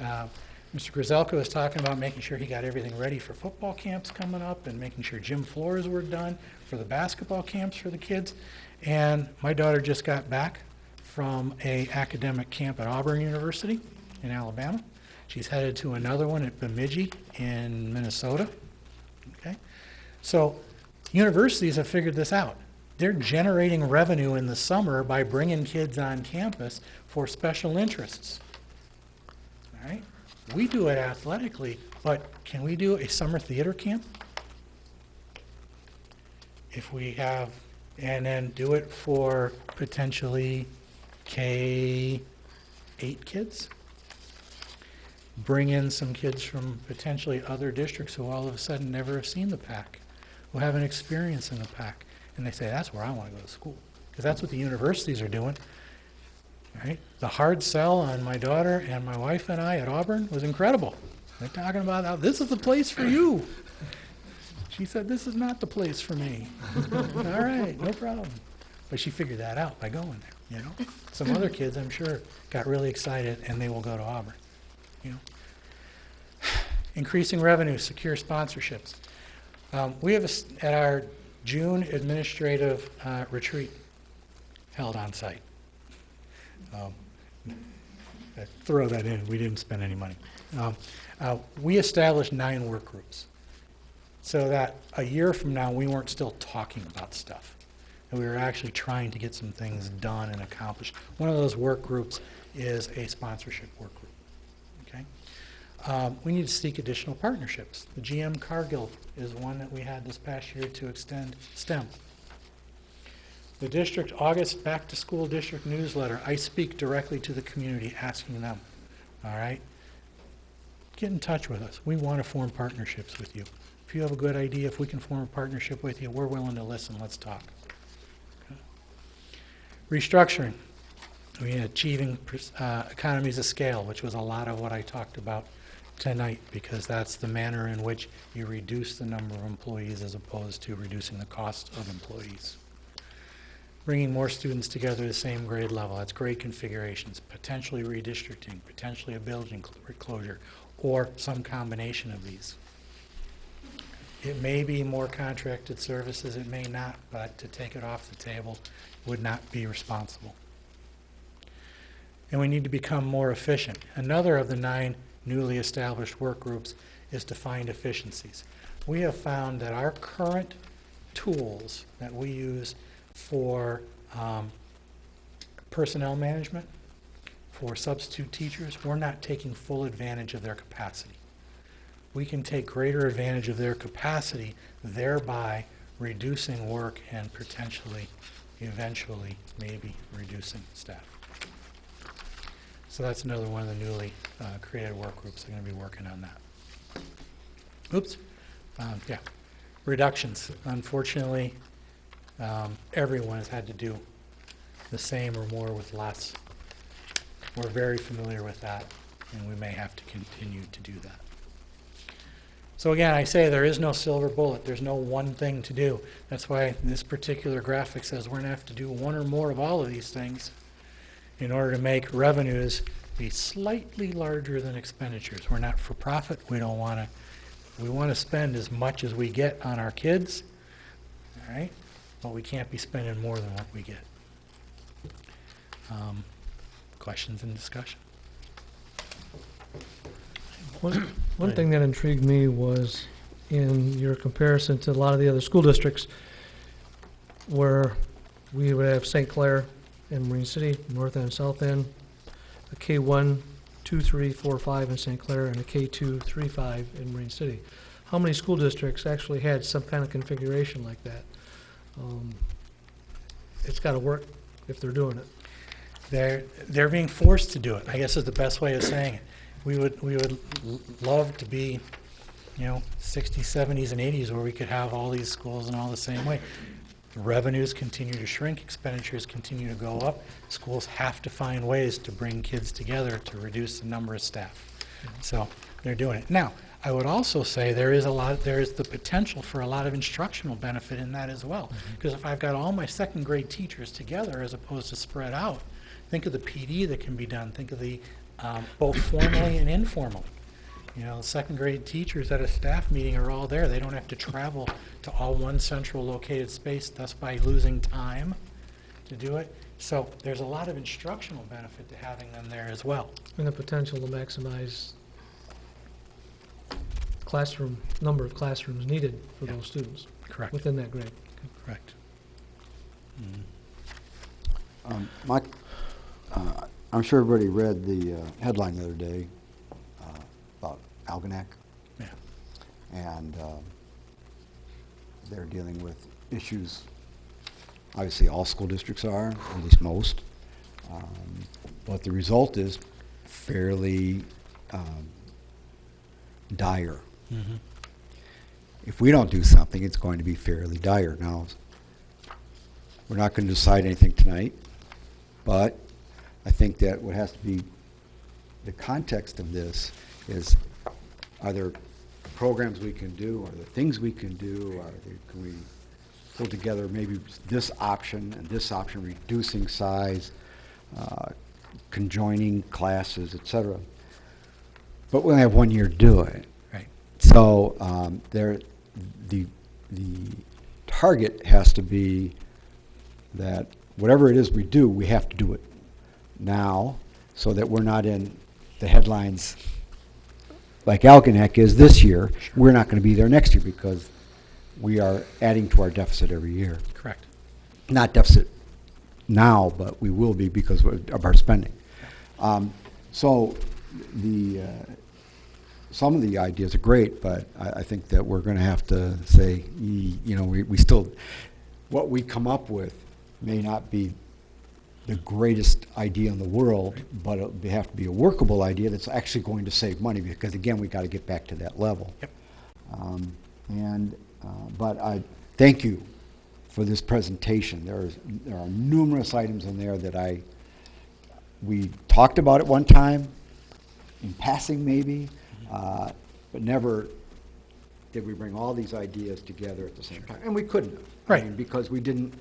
Mr. Grzelka was talking about making sure he got everything ready for football camps coming up and making sure gym floors were done for the basketball camps for the kids. And my daughter just got back from an academic camp at Auburn University in Alabama. She's headed to another one at Bemidji in Minnesota. Okay, so universities have figured this out. They're generating revenue in the summer by bringing kids on campus for special interests. All right? We do it athletically, but can we do a summer theater camp? If we have, and then do it for potentially K-8 kids? Bring in some kids from potentially other districts who all of a sudden never have seen the PAC, who have an experience in the PAC, and they say, that's where I want to go to school. Because that's what the universities are doing. Right? The hard sell on my daughter and my wife and I at Auburn was incredible. They're talking about how this is the place for you. She said, this is not the place for me. All right, no problem. But she figured that out by going there, you know. Some other kids, I'm sure, got really excited, and they will go to Auburn, you know. Increasing revenue, secure sponsorships. We have, at our June administrative retreat held on site. Throw that in. We didn't spend any money. We established 9 work groups so that a year from now we weren't still talking about stuff. And we were actually trying to get some things done and accomplished. One of those work groups is a sponsorship work group. Okay? We need to seek additional partnerships. The GM Cargill is one that we had this past year to extend STEM. The district August back to school district newsletter, I speak directly to the community asking them, all right, get in touch with us. We want to form partnerships with you. If you have a good idea, if we can form a partnership with you, we're willing to listen. Let's talk. Okay. Restructuring. We had achieving economies of scale, which was a lot of what I talked about tonight, because that's the manner in which you reduce the number of employees as opposed to reducing the cost of employees. Bringing more students together at the same grade level. That's grade configurations, potentially redistricting, potentially a building closure, or some combination of these. It may be more contracted services, it may not, but to take it off the table would not be responsible. And we need to become more efficient. Another of the 9 newly established work groups is to find efficiencies. We have found that our current tools that we use for personnel management, for substitute teachers, we're not taking full advantage of their capacity. We can take greater advantage of their capacity, thereby reducing work and potentially, eventually, maybe reducing staff. So that's another one of the newly created work groups that are going to be working on that. Oops. Yeah. Reductions. Unfortunately, Everyone has had to do the same or more with less. We're very familiar with that, and we may have to continue to do that. So again, I say there is no silver bullet. There's no one thing to do. That's why this particular graphic says we're going to have to do one or more of all of these things in order to make revenues be slightly larger than expenditures. We're not for profit. We don't want to. We want to spend as much as we get on our kids, all right? But we can't be spending more than what we get. Questions and discussion? One thing that intrigued me was in your comparison to a lot of the other school districts where we would have St. Clair and Marine City, North End, South End, a K1, 2, 3, 4, 5 in St. Clair, and a K2, 3, 5 in Marine City. How many school districts actually had some kind of configuration like that? It's got to work if they're doing it. They're being forced to do it, I guess is the best way of saying it. We would love to be, 60s, 70s, and 80s where we could have all these schools in all the same way. Revenues continue to shrink, expenditures continue to go up. Schools have to find ways to bring kids together to reduce the number of staff. So they're doing it. Now, I would also say there is the potential for a lot of instructional benefit in that as well. Because if I've got all my second grade teachers together as opposed to spread out, think of the PD that can be done. Think of the both formally and informally. Second grade teachers at a staff meeting are all there. They don't have to travel to all one central located space, thus by losing time to do it. So there's a lot of instructional benefit to having them there as well. And the potential to maximize number of classrooms needed for those students. Correct. Within that grade. Correct. Mike, I'm sure everybody read the headline the other day about Algonac. Yeah. And they're dealing with issues, obviously all school districts are, at least most. But the result is fairly dire. Mm-hmm. If we don't do something, it's going to be fairly dire. Now, we're not going to decide anything tonight, but I think that what has to be the context of this is, are there programs we can do, are there things we can do, can we pull together maybe this option and this option, reducing size, conjoining classes, etc. But we only have 1 year to do it. Right. So the target has to be that whatever it is we do, we have to do it now, so that we're not in the headlines like Algonac is this year. Sure. We're not going to be there next year because we are adding to our deficit every year. Correct. Not deficit now, but we will be because of our spending. So some of the ideas are great, but I think that we're going to have to say, we still, what we come up with may not be the greatest idea in the world, but it'll have to be a workable idea that's actually going to save money, because again, we got to get back to that level. Yep. But I thank you for this presentation. There are numerous items in there that we talked about at one time, in passing maybe, but never did we bring all these ideas together at the same time. And we couldn't have. Right. I mean, because we didn't,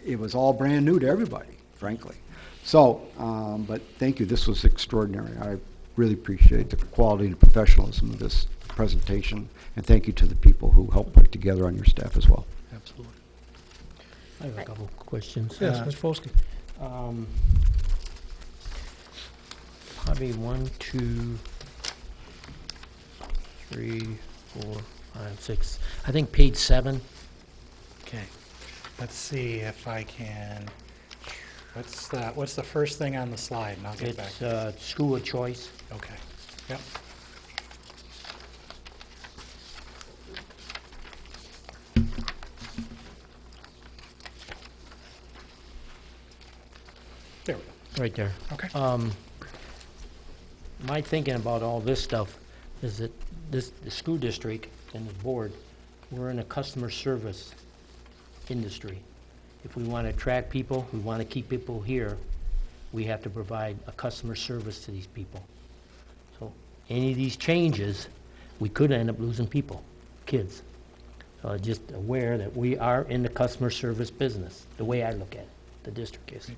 it was all brand new to everybody, frankly. So, but thank you. This was extraordinary. I really appreciate the quality and professionalism of this presentation. And thank you to the people who helped put it together on your staff as well. Absolutely. I have a couple of questions. Yes, Mr. Folsky. Probably 1, 2, 3, 4, 5, 6. I think page 7. Okay. Let's see if I can. What's the first thing on the slide? And I'll get back. It's school of choice. Okay. Yep. There we go. Right there. Okay. My thinking about all this stuff is that the school district and the board, we're in a customer service industry. If we want to attract people, we want to keep people here, we have to provide a customer service to these people. So any of these changes, we could end up losing people, kids. Just aware that we are in the customer service business, the way I look at it, the district is.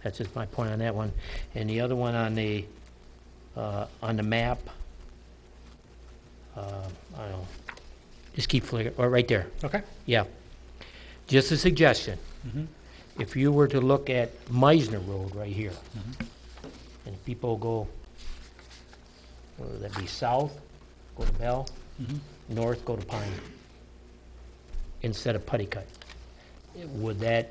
That's just my point on that one. And the other one on the map, I don't know, just keep flickering, or right there, Okay. yeah. Just a suggestion. Mhm. If you were to look at Meisner Road right here, and people go, whether that be south, go to Bell, north, go to Pine, instead of Puttycut, would that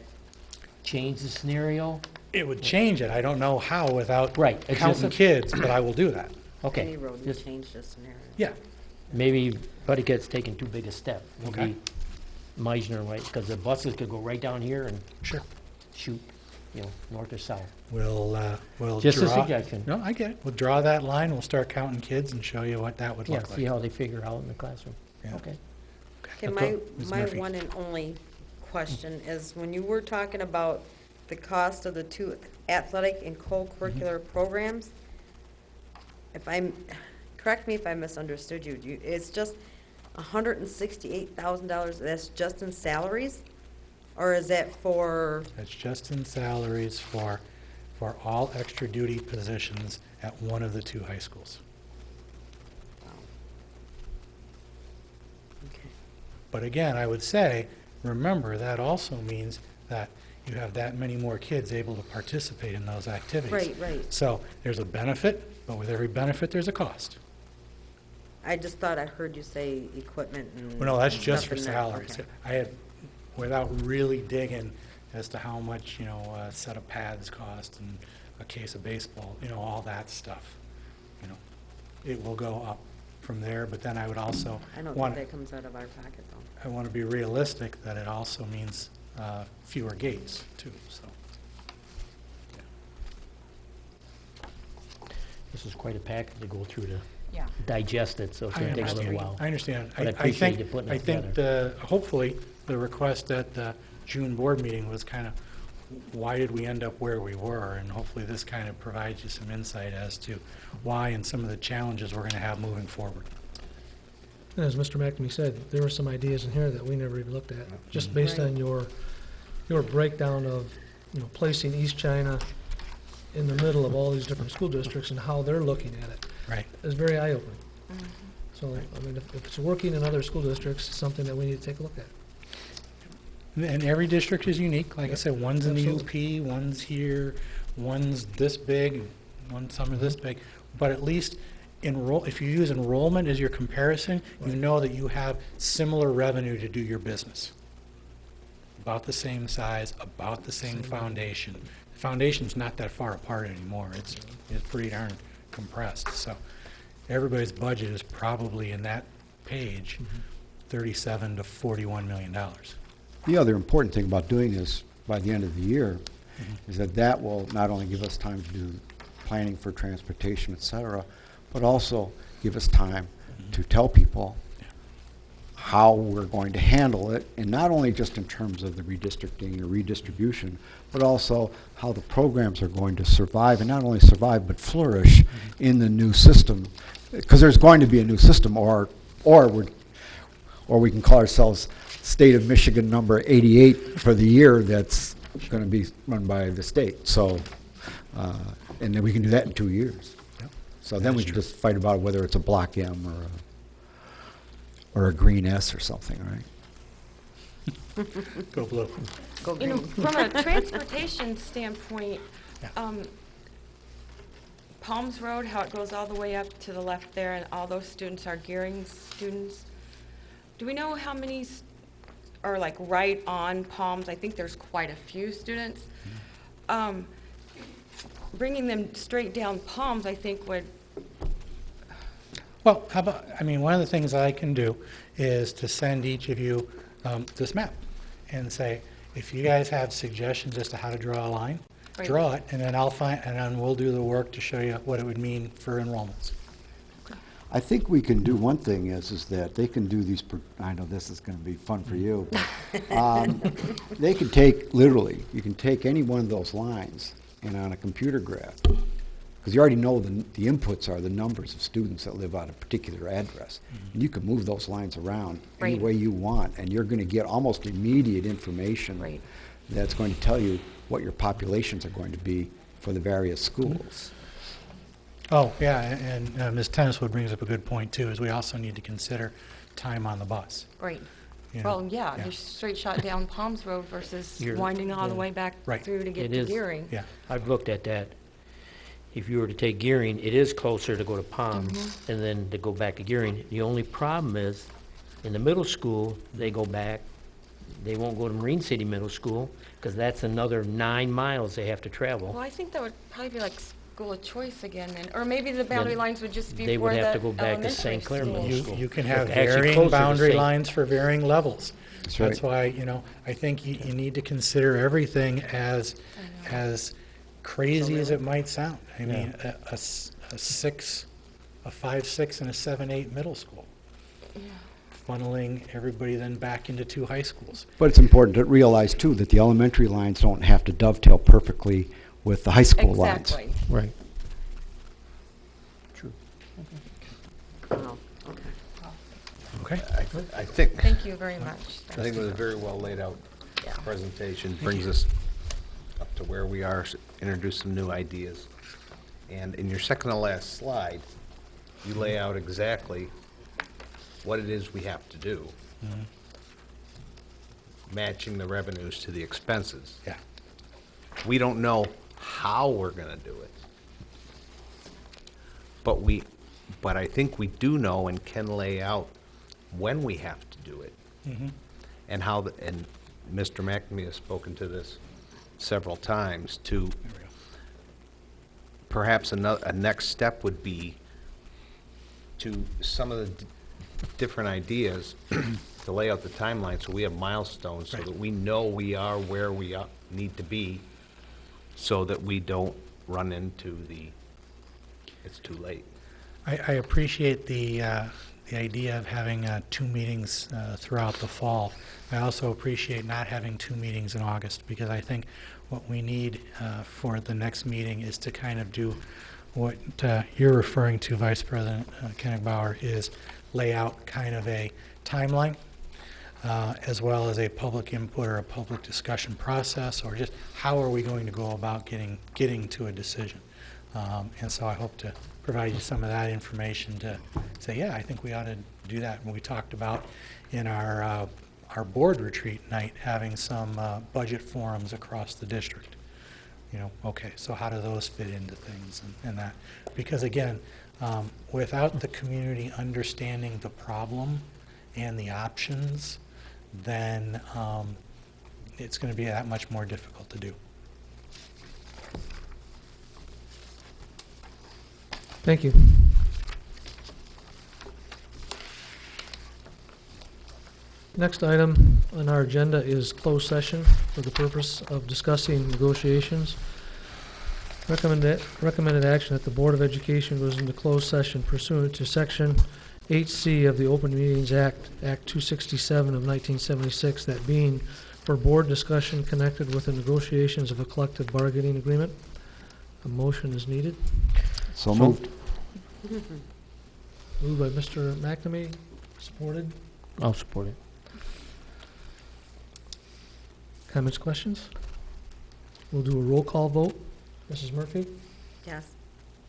change the scenario? It would change it. I don't know how without Right, it's counting just a- kids, but I will do that. Okay. Any road would just- change the scenario. Yeah. Maybe Puttycut's taking too big a step. Okay. Maybe Meisner, right, because the buses could go right down here and Sure. shoot, north or south. We'll Just a draw. suggestion. No, I get it. We'll draw that line. We'll start counting kids and show you what that would Yeah, look see like. how they figure out in the classroom. Yeah. Okay. Okay, Ms. my Murphy. one and only question is, when you were talking about the cost of the two athletic and co-curricular programs, correct me if I misunderstood you, it's just $168,000, that's just in salaries? Or is that for, That's just in salaries for all extra duty positions at one of the two high schools. okay, But again, I would say, remember, that also means that you have that many more kids able to participate in those activities. right. So there's a benefit, but with every benefit, there's a cost. I just thought I heard you say equipment and. Well, no, that's just stuff for in there. salaries. Okay. I had, without really digging as to how much, a set of pads cost and a case of baseball, all that stuff. It will go up from there, but then I would also I don't want, think that comes out of our pocket, though. I want to be realistic that it also means fewer gates too, so. This is quite a package to go through to Yeah. digest it, so it's going to take a little while. I understand. But I I appreciate think, you putting I it think hopefully the request at the June board meeting was kind of, why did we end up where we were? And hopefully this kind of provides you some insight as to why and some of the challenges we're going to have moving forward. And as Mr. McNamee said, there were some ideas in here that we never even looked at, just based Right. on your breakdown of, placing East China in the middle of all these different school districts and how they're looking at it. Right. It's very eye-opening. So, I mean, if it's working in other school districts, it's something that we need to take a look at. And every district is unique. Like I Yep. said, one's in the Absolutely. UP, one's here, one's this big, some are this big. But at least if you use enrollment as your comparison, you know that you have similar revenue to do your business. About the same size, about the same foundation. The foundation's not that far apart anymore. It's pretty darn compressed. So everybody's budget is probably in that page, $37 to $41 million. The other important thing about doing this by the end of the year is that will not only give us time to do planning for transportation, et cetera, but also give us time to tell people how we're going to handle it, and not only just in terms of the redistricting or redistribution, but also how the programs are going to survive, and not only survive, but flourish in the new system. Because there's going to be a new system, or we can call ourselves State of Michigan number 88 for the year that's going to be run by the state. So, and then we can do that in 2 years. Yep. So then we can just fight about whether it's a block M or a green S or something, right? Go blue. Go green. From a transportation standpoint, Yeah. Palms Road, how it goes all the way up to the left there, and all those students are Gearing students. Do we know how many are like right on Palms? I think there's quite a few students. Bringing them straight down Palms, I think would, Well, one of the things I can do is to send each of you this map and say, if you guys have suggestions as to how to draw a line, Right. draw it, and then and then we'll do the work to show you what it would mean for enrollments. I think we can do one thing is that they can do these, I know this is gonna be fun for you, but, they can take, literally, you can take any one of those lines and on a computer graph, because you already know the inputs are the numbers of students that live on a particular address. And you can move those lines around any Right. way you want, and you're gonna get almost immediate information Right. that's going to tell you what your populations are going to be for the various schools. Oh, yeah, and Ms. Tenniswood brings up a good point, too, is we also need to consider time on the bus. Right. you know? Well, yeah, you're straight shot down Palms Road versus You're- winding all the yeah. way back Right. through to get It to is. Gearing. Yeah, I've looked at that. If you were to take Gearing, it is closer to go to Palms and then to go back to Gearing. The only problem is, in the middle school, they go back, they won't go to Marine City Middle School, because that's another 9 miles they have to Well, travel. I think that would probably be like school of choice again, then, or maybe the boundary Then lines would just be they for would the have to go back to elementary St. Clair Middle schools. School. you can have Actually varying closer to boundary St. lines for varying levels. That's right. That's why, I think you need to consider everything as crazy as it might sound. I mean, a 5, 6, and a 7, 8 middle school. Funneling everybody then back into 2 high schools. But it's important to realize, too, that the elementary lines don't have to dovetail perfectly with the high school lines. Exactly. Right. Oh, okay. Okay? I think, Thank you very much. I think it was a very well laid out Yeah. presentation, brings us up to where we are, introduce some new ideas. And in your second to last slide, you lay out exactly what it is we have to do, matching the revenues to the expenses. Yeah. We don't know how we're gonna do it. But I think we do know and can lay out when we have to do it. And how, and Mr. McNamee has spoken to this several times, to perhaps a next step would be to some of the different ideas, to lay out the timeline so we have milestones, so Right. that we know we are where we need to be, so that we don't run into it's too late. I appreciate the idea of having 2 meetings throughout the fall. I also appreciate not having 2 meetings in August, because I think what we need for the next meeting is to kind of do what you're referring to, Vice President Koenig-Bauer, is lay out kind of a timeline, as well as a public input or a public discussion process, or just how are we going to go about getting to a decision. And so I hope to provide you some of that information to say, yeah, I think we ought to do that. And we talked about in our board retreat night, having some budget forums across the district. Okay, so how do those fit into things and that? Because again, without the community understanding the problem and the options, then it's going to be that much more difficult to do. Thank you. Next item on our agenda is closed session for the purpose of discussing negotiations. Recommended action that the Board of Education goes into closed session pursuant to Section 8C of the Open Meetings Act, Act 267 of 1976, that being for board discussion connected with the negotiations of a collective bargaining agreement. A motion is needed. So moved. Moved by Mr. McNamee, supported. I'll support it. Comments, questions? We'll do a roll call vote. Mrs. Murphy? Yes.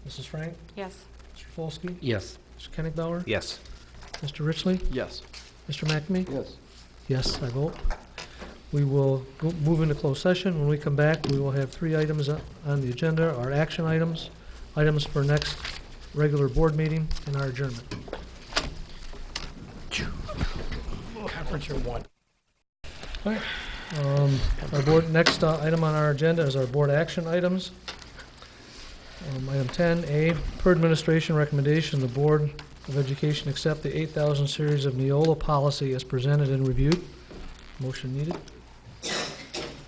Mrs. Frank? Yes. Mr. Folsky? Yes. Mr. Koenig-Bauer? Yes. Mr. Richley? Yes. Mr. McNamee? Yes. Yes, I vote. We will move into closed session. When we come back, we will have 3 items on the agenda, our action items, items for next regular board meeting, and our adjournment. Conference room 1. Our board, next item on our agenda is our board action items. Item 10A, per administration recommendation, the Board of Education accept the 8,000 series of Neola policy as presented and reviewed. Motion needed.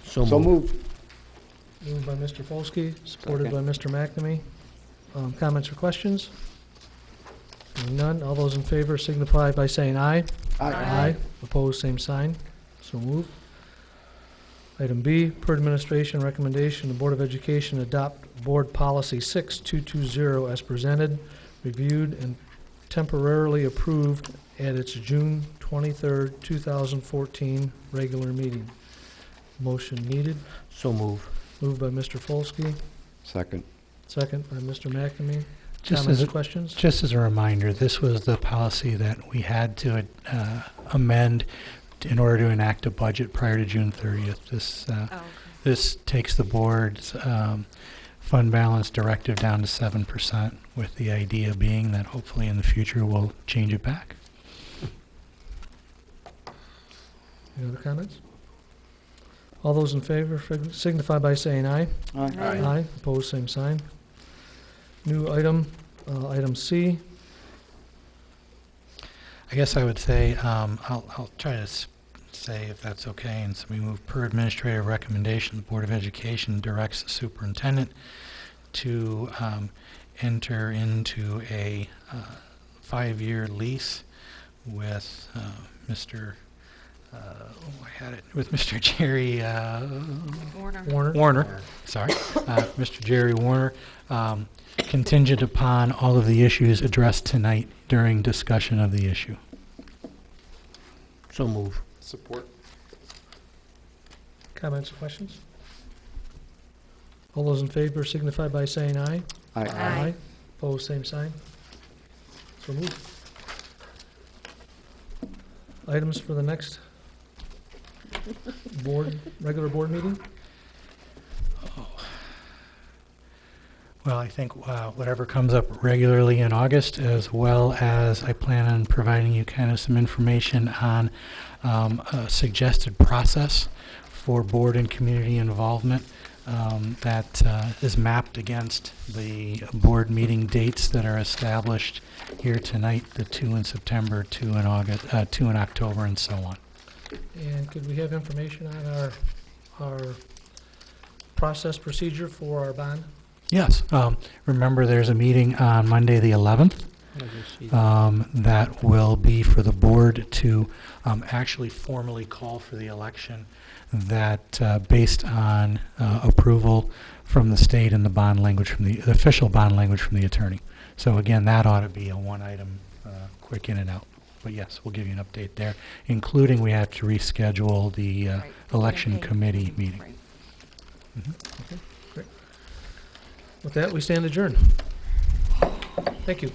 So So moved. moved. Moved by Mr. Folsky, supported by Mr. McNamee. Comments or questions? Seeing none, all those in favor signify by saying aye. Aye. Opposed, same sign. So moved. Item B, per administration recommendation, the Board of Education adopt Board Policy 6220 as presented, reviewed, and temporarily approved at its June 23rd, 2014 regular meeting. Motion needed. So move. Moved by Mr. Folsky, Second. second by Mr. McNamee. Just Comments, as a- questions? Just as a reminder, this was the policy that we had to amend in order to enact a budget prior to June 30th. This takes the board's fund balance directive down to 7%, with the idea being that hopefully in the future we'll change it back. Any other comments? All those in favor signify by saying aye. Aye. Opposed, same sign. New item, item C. I guess I would say, I'll try to say if that's okay, and so we move per administrative recommendation, the Board of Education directs the superintendent to enter into a 5-year lease with Mr. With Mr. Jerry Warner, sorry, Mr. Jerry Warner, contingent upon all of the issues addressed tonight during discussion of the issue. So move. Support. Comments or questions? All those in favor signify by saying aye. Aye. Opposed, same sign. So moved. Items for the next regular board meeting? Well, I think whatever comes up regularly in August, as well as I plan on providing you kind of some information on a suggested process for board and community involvement that is mapped against the board meeting dates that are established here tonight, the 2 in September, 2 in August, 2 in October, and so on. And could we have information on our process procedure for our bond? Yes. Remember, there's a meeting on Monday, the 11th, that will be for the board to actually formally call for the election, that based on approval from the state and the bond language from the official bond language from the attorney. So again, that ought to be a one-item, quick in and out. But yes, we'll give you an update there, including we have to reschedule the election committee meeting. Right. Okay, great. With that, we stand adjourned. Thank you.